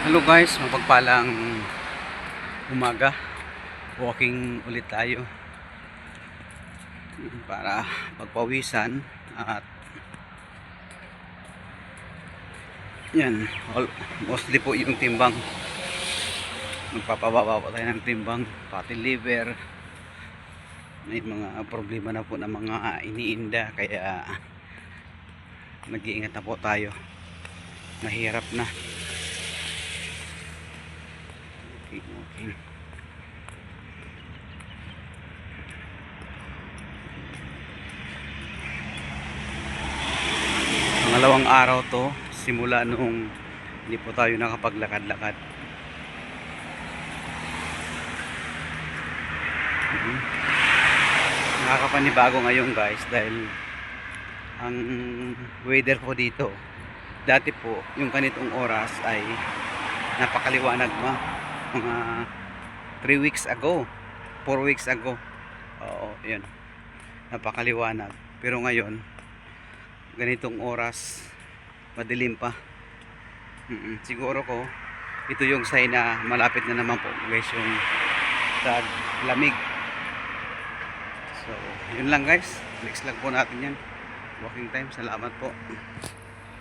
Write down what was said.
Hello guys, mapagpalang umaga. Walking ulit tayo para pagpawisan at yan, mostly po yung timbang. Magpapababa po tayo ng timbang, pati liver. May mga problema na po ng mga iniinda kaya nag-iingat na po tayo. Nahirap na. Okay. Pangalawang araw to simula nung hindi po tayo nakapaglakad-lakad. Nakakapanibago ngayon guys dahil ang weather po dito, dati po yung ganitong oras ay napakaliwanag mga 3 weeks ago, 4 weeks ago. Oo, yun, napakaliwanag. Pero ngayon ganitong oras madilim pa. Siguro ko ito yung sign na malapit na naman po guys yung lamig. So yun lang guys, next lang po natin yan walking time. Salamat po.